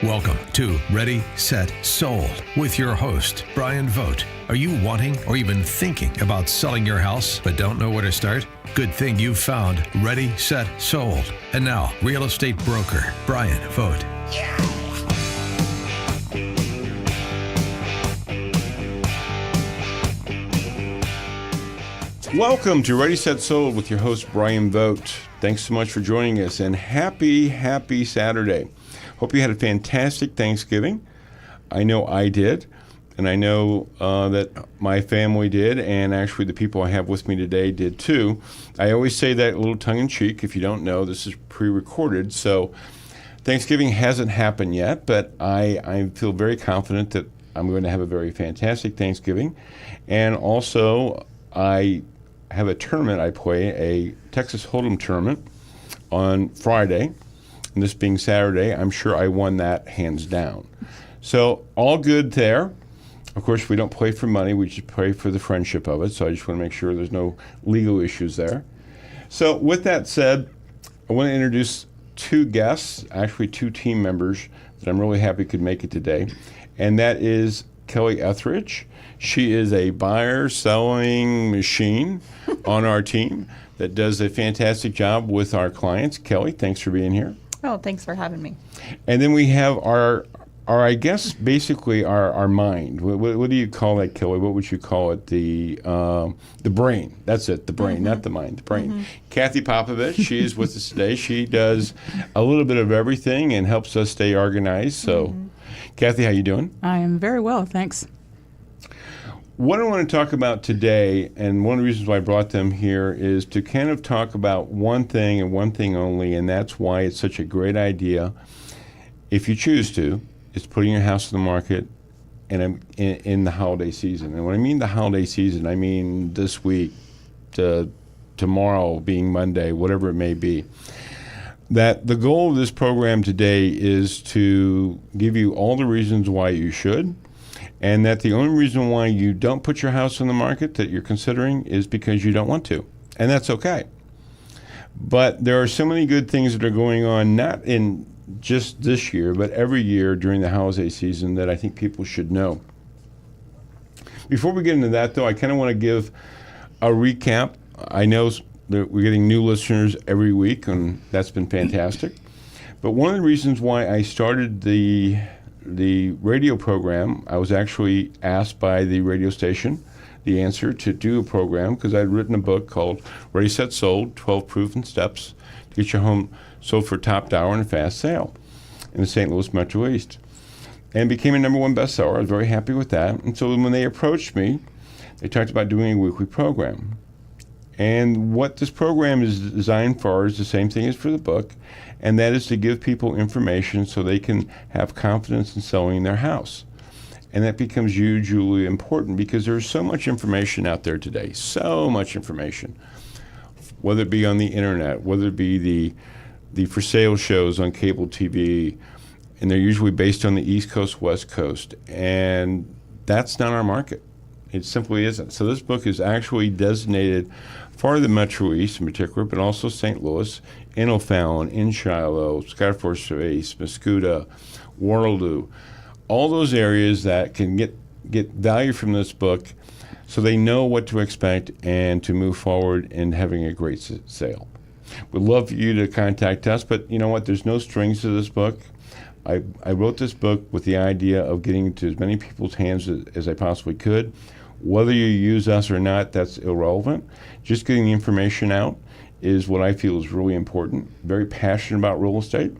Welcome to Ready, Set, Sold with your host, Bryan Vogt. Are you wanting or even thinking about selling your house but don't know where to start? Good thing you found Ready, Set, Sold. And now, real estate broker, Bryan Vogt. Welcome to Ready, Set, Sold with your host, Bryan Vogt. Thanks so much for joining us, and happy Saturday. Hope you had a fantastic Thanksgiving. I know I did, and I know that my family did, and actually the people I have with me today did too. I always say that a little tongue-in-cheek. If you don't know, this is pre-recorded, so Thanksgiving hasn't happened yet, but I feel very confident that I'm going to have a very fantastic Thanksgiving. And also, I have a tournament I play, a Texas Hold'em tournament on Friday. And this being Saturday, I'm sure I won that hands down. So all good there. Of course, we don't play for money. We just play for the friendship of it. So I just want to make sure there's no legal issues there. So with that said, I want to introduce two guests, actually two team members that I'm really happy could make it today. And that is Kelly Etheridge. She is a buyer selling machine on our team that does a fantastic job with our clients. Kelly, thanks for being here. Oh, thanks for having me. And then we have our I guess, basically our mind. What do you call that, Kelly? What would you call it? The brain. That's it, the brain, not the mind, the brain. Kathy Popovich, she is with us today. She does a little bit of everything and helps us stay organized. So, Kathy, how you doing? I am very well, thanks. What I want to talk about today, and one of the reasons why I brought them here, is to kind of talk about one thing and one thing only, and that's why it's such a great idea, if you choose to, is putting your house on the market in the holiday season. And when I mean the holiday season, I mean this week to tomorrow being Monday, whatever it may be. That the goal of this program today is to give you all the reasons why you should, and that the only reason why you don't put your house on the market that you're considering is because you don't want to. And that's okay. But there are so many good things that are going on, not in just this year, but every year during the holiday season that I think people should know. Before we get into that, though, I kind of want to give a recap. I know that we're getting new listeners every week, and that's been fantastic. But one of the reasons why I started the radio program, I was actually asked by the radio station, The Answer, to do a program because I'd written a book called Ready, Set, Sold, 12 Proven Steps to Get Your Home Sold for Top Dollar and a Fast Sale in the St. Louis Metro East. And became a #1 bestseller. I was very happy with that. And so when they approached me, they talked about doing a weekly program. And what this program is designed for is the same thing as for the book, and that is to give people information so they can have confidence in selling their house. And that becomes hugely important because there's so much information out there today, so much information, whether it be on the internet, whether it be the for sale shows on cable TV, and they're usually based on the East Coast, West Coast, and that's not our market. It simply isn't. So this book is actually designated for the Metro East in particular, but also St. Louis, in O'Fallon, in Shiloh, Skyforce Space, Mascoutah, Waterloo, all those areas that can get value from this book so they know what to expect and to move forward in having a great sale. We'd love for you to contact us, but you know what? There's no strings to this book. I wrote this book with the idea of getting it to as many people's hands as I possibly could. Whether you use us or not, that's irrelevant. Just getting the information out is what I feel is really important. Very passionate about real estate.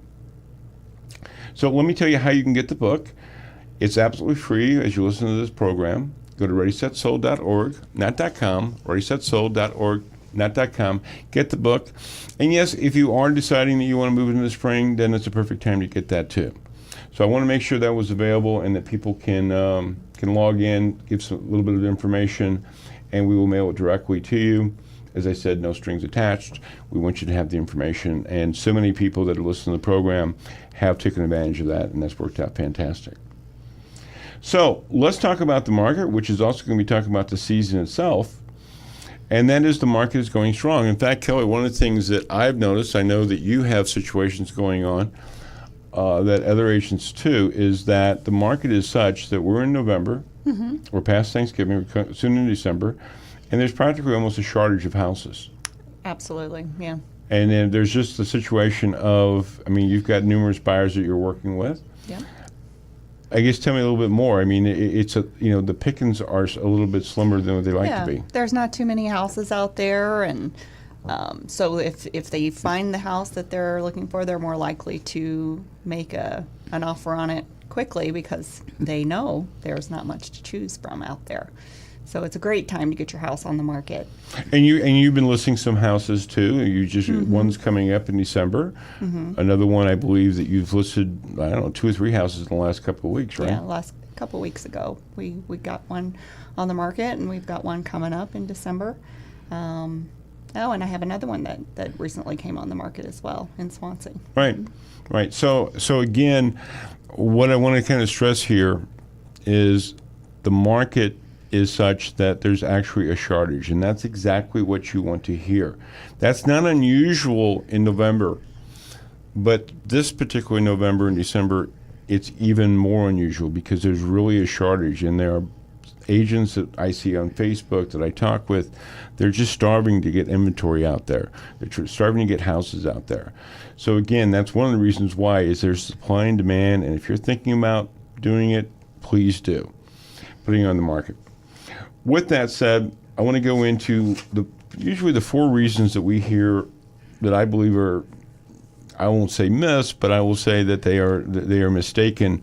So let me tell you how you can get the book. It's absolutely free as you listen to this program. Go to readysetsold.org, not .com, readysetsold.org, not .com. Get the book. And yes, if you are deciding that you want to move in the spring, then it's a perfect time to get that too. So I want to make sure that was available and that people can log in, give a little bit of information, and we will mail it directly to you. As I said, no strings attached. We want you to have the information. And so many people that are listening to the program have taken advantage of that, and that's worked out fantastic. So let's talk about the market, which is also going to be talking about the season itself. And that is the market is going strong. In fact, Kelly, one of the things that I've noticed, I know that you have situations going on. that other agents too, is that the market is such that we're in November, we're past Thanksgiving, we're soon in December, and there's practically almost a shortage of houses. Absolutely, yeah. And then there's just the situation of, I mean, you've got numerous buyers that you're working with. Yeah. I guess tell me a little bit more. I mean, it's a, you know, the pickings are a little bit slimmer than what they like to be. There's not too many houses out there, and so if they find the house that they're looking for, they're more likely to make an offer on it quickly because they know there's not much to choose from out there. So it's a great time to get your house on the market. And you've been listing some houses too. You just one's coming up in December. Another one, I believe that you've listed, I don't know, 2 or 3 houses in the last couple of weeks, right? Yeah, last couple of weeks ago we got one on the market, and we've got one coming up in December. And I have another one that recently came on the market as well in Swansea. Right. So again, what I want to kind of stress here is the market is such that there's actually a shortage, and that's exactly what you want to hear. That's not unusual in November, but this particular November and December, it's even more unusual because there's really a shortage, and there are agents that I see on Facebook that I talk with, they're just starving to get inventory out there. They're starving to get houses out there. So again, that's one of the reasons why is there's supply and demand, and if you're thinking about doing it, please do, putting it on the market. With that said, I want to go into usually the 4 reasons that we hear that I believe are, I won't say myths, but I will say that they are mistaken.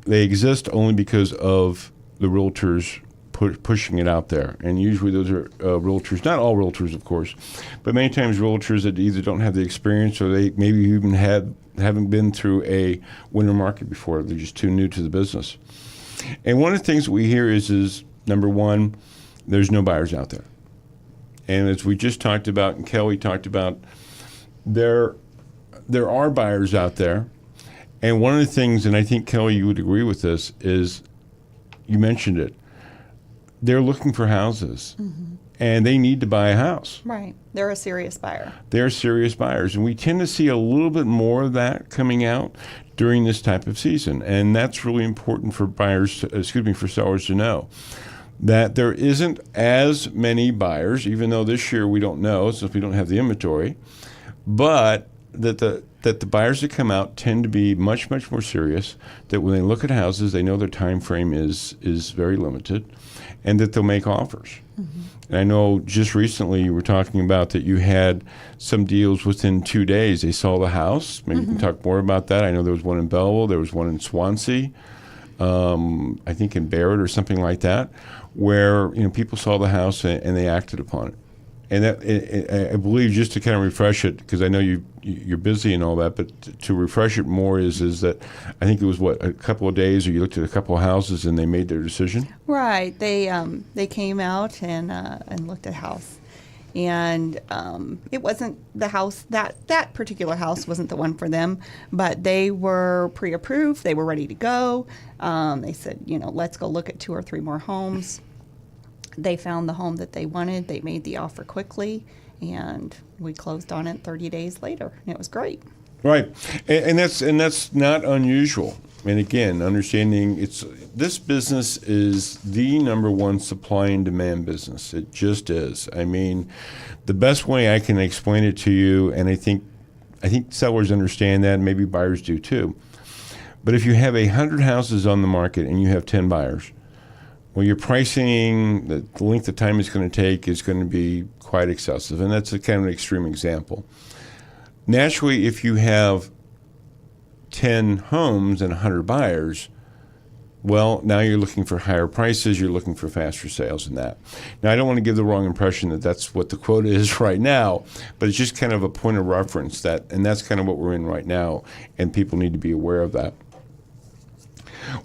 They exist only because of the realtors pushing it out there. And usually those are realtors, not all realtors, of course, but many times realtors that either don't have the experience or they maybe even haven't been through a winter market before. They're just too new to the business. And one of the things that we hear is number one, there's no buyers out there. And as we just talked about, and Kelly talked about, there are buyers out there. And one of the things, and I think, Kelly, you would agree with this, is you mentioned it. They're looking for houses, and they need to buy a house. Right. They're a serious buyer. They're serious buyers. And we tend to see a little bit more of that coming out during this type of season. And that's really important for for sellers to know. That there isn't as many buyers, even though this year we don't know since we don't have the inventory, but that the buyers that come out tend to be much, much more serious, that when they look at houses, they know their time frame is very limited, and that they'll make offers. And I know just recently you were talking about that you had some deals within 2 days. They saw the house. Maybe you can talk more about that. I know there was one in Belleville. There was one in Swansea, I think in Barrett or something like that, where people saw the house and they acted upon it. And that, I believe, just to kind of refresh it, because I know you're busy and all that, but to refresh it more is that I think it was, a couple of days, or you looked at a couple of houses and they made their decision? Right. They came out and looked at a house. And it wasn't the house, that particular house wasn't the one for them, but they were pre-approved. They were ready to go. They said, let's go look at 2 or 3 more homes. They found the home that they wanted. They made the offer quickly, and we closed on it 30 days later, and it was great. Right, and that's not unusual. And again, understanding this business is the number one supply and demand business. It just is. I mean, the best way I can explain it to you, and I think sellers understand that, and maybe buyers do too. But if you have 100 houses on the market and you have 10 buyers, well, your pricing, the length of time it's going to take is going to be quite excessive. And that's a kind of an extreme example. Naturally, if you have 10 homes and 100 buyers, well, now you're looking for higher prices, you're looking for faster sales than that. Now, I don't want to give the wrong impression that that's what the quota is right now, but it's just kind of a point of reference, and that's kind of what we're in right now, and people need to be aware of that.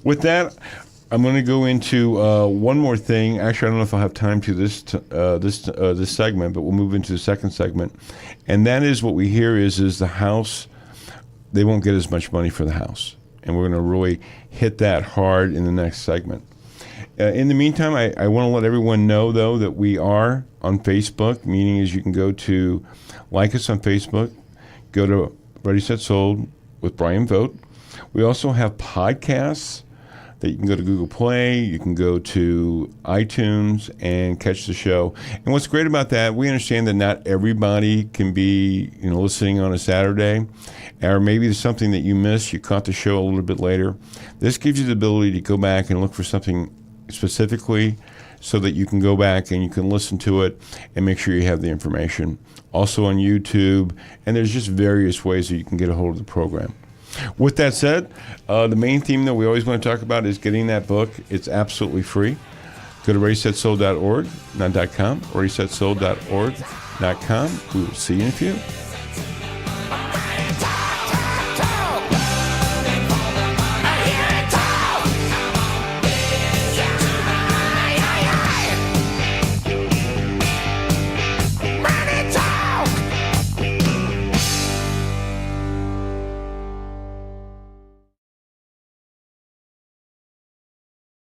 With that, I'm going to go into one more thing. Actually, I don't know if I'll have time to this segment, but we'll move into the second segment. And that is what we hear is the house, they won't get as much money for the house. And we're going to really hit that hard in the next segment. In the meantime, I want to let everyone know, though, that we are on Facebook, meaning is you can go to like us on Facebook, go to Ready, Set, Sold with Bryan Vogt. We also have podcasts that you can go to Google Play, you can go to iTunes and catch the show. And what's great about that, we understand that not everybody can be, listening on a Saturday, or maybe there's something that you missed, you caught the show a little bit later. This gives you the ability to go back and look for something specifically so that you can go back and you can listen to it and make sure you have the information. Also on YouTube, and there's just various ways that you can get a hold of the program. With that said, the main theme that we always want to talk about is getting that book. It's absolutely free. Go to readysetsold.org, not .com, readysetsold.org.com. We will see you in a few.